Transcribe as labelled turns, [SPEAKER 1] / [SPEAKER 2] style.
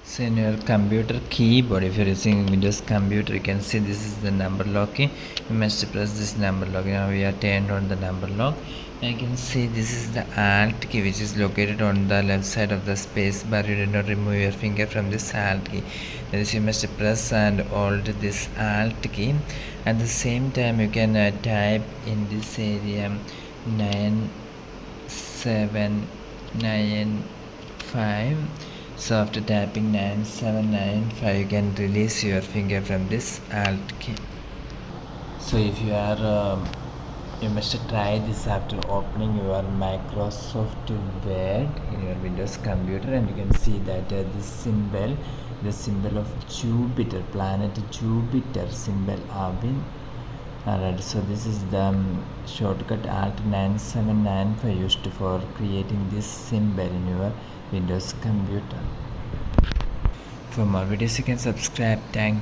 [SPEAKER 1] So in your computer keyboard, if you're using Windows computer, you can see this is the number lock key. You must press this number lock. Now we are turned on the number lock. And you can see this is the Alt key, which is located on the left side of the space bar. You do not remove your finger from this Alt key. That is, you must press and hold this Alt key. At the same time, you can type in this area 9795. So after tapping 9795, you can release your finger from this Alt key. So if you are you must try this after opening your Microsoft Word in your Windows computer, and you can see that this symbol, the symbol of Jupiter, planet Jupiter symbol have been alright. So this is the shortcut Alt 9795 used for creating this symbol in your Windows computer. For more videos you can subscribe. Thank you.